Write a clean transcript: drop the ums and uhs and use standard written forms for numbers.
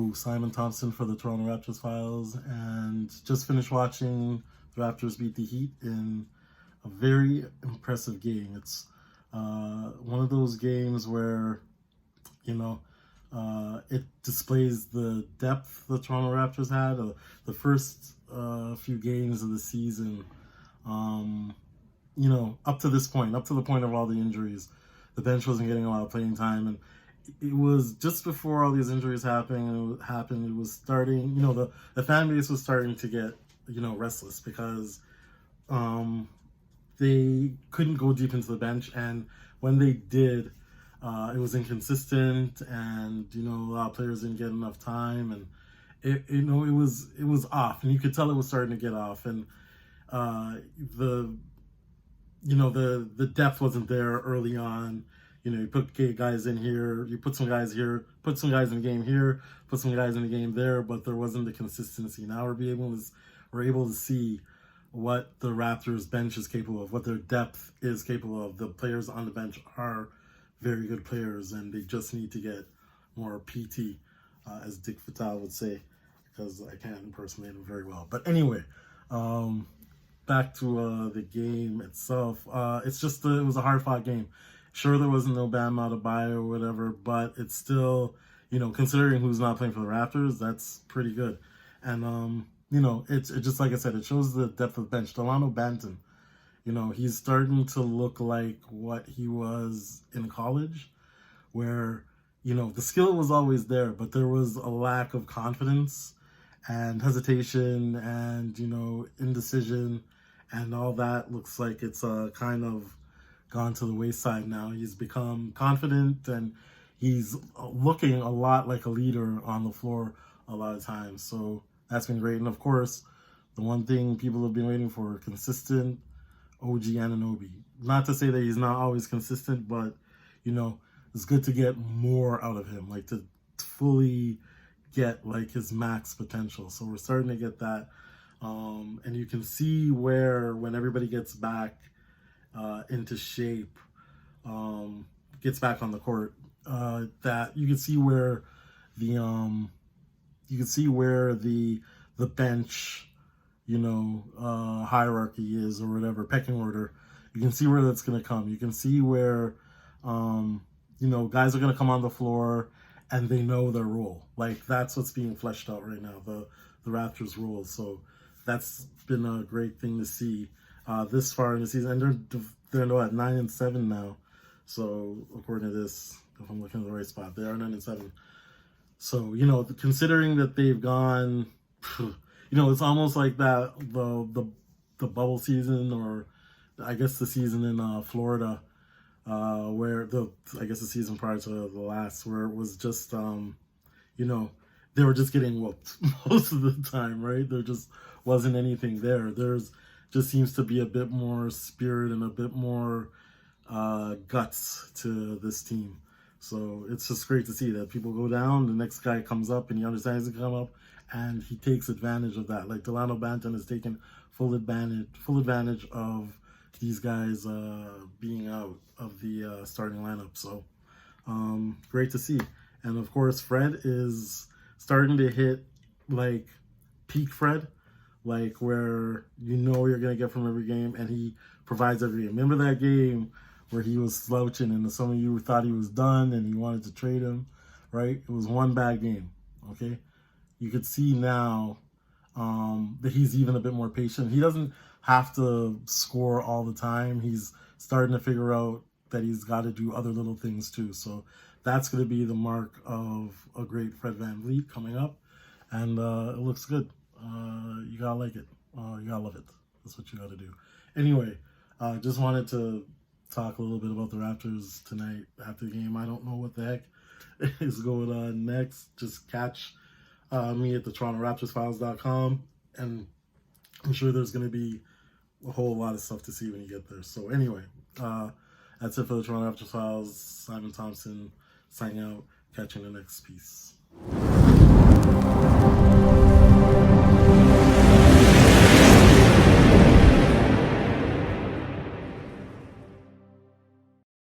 Yo, Simon Thompson for the Toronto Raptors Files, and just finished watching the Raptors beat the Heat in a very impressive game. It's one of those games where, it displays the depth the Toronto Raptors had. The first few games of the season, up to this point, up to the point of all the injuries, the bench wasn't getting a lot of playing time, and it was just before all these injuries happened. It was starting, the fan base was starting to get, restless because they couldn't go deep into the bench, and when they did, it was inconsistent, and a lot of players didn't get enough time, and it was off, and you could tell it was starting to get off, and the depth wasn't there early on. You put guys in here, you put some guys here, put some guys in the game here, put some guys in the game there, but there wasn't the consistency. Now we're able to see what the Raptors bench is capable of, what their depth is capable of. The players on the bench are very good players, and they just need to get more PT, as Dick Vitale would say, because I can't impersonate him very well. But anyway, back to the game itself. It was a hard-fought game. Sure, there wasn't no Bam Adebayo or whatever, but it's still, considering who's not playing for the Raptors, that's pretty good. And, it's just like I said, it shows the depth of the bench. Delano Banton, he's starting to look like what he was in college, where, the skill was always there, but there was a lack of confidence and hesitation and, indecision, and all that looks like it's kind of gone to the wayside now. He's become confident, and he's looking a lot like a leader on the floor a lot of times. So that's been great. And of course, the one thing people have been waiting for, consistent OG Anunoby. Not to say that he's not always consistent, but, it's good to get more out of him, like to fully get like his max potential. So we're starting to get that. And you can see where when everybody gets back into shape, gets back on the court, that you can see where the bench, hierarchy is, or whatever, pecking order. You can see where that's going to come. You can see where, guys are going to come on the floor and they know their role. Like, that's what's being fleshed out right now, the Raptors' role. So that's been a great thing to see this far in the season. And they're at 9-7 now. So according to this, if I'm looking at the right spot, they are 9-7. So, considering that they've gone, it's almost like that, the bubble season, or I guess the season in Florida, where the season prior to the last, where it was just, they were just getting whooped most of the time, right? There just wasn't anything there. There's just seems to be a bit more spirit and a bit more guts to this team. So it's just great to see that people go down, the next guy comes up, and he understands to come up, and he takes advantage of that. Like Delano Banton has taken full advantage of these guys being out of the starting lineup. So great to see. And of course, Fred is starting to hit like peak Fred, like where you're going to get from every game, and he provides every game. Remember that game where he was slouching and some of you thought he was done and you wanted to trade him, right? It was one bad game, okay? You could see now that he's even a bit more patient. He doesn't have to score all the time. He's starting to figure out that he's got to do other little things too. So that's going to be the mark of a great Fred VanVleet coming up. And it looks good. You gotta like it. You gotta love it. That's what you gotta do. Anyway, just wanted to talk a little bit about the Raptors tonight after the game. I don't know what the heck is going on next. Just catch me at the TorontoRaptorsFiles.com, and I'm sure there's going to be a whole lot of stuff to see when you get there. So anyway, that's it for the Toronto Raptors Files. Simon Thompson signing out. Catch you in the next piece.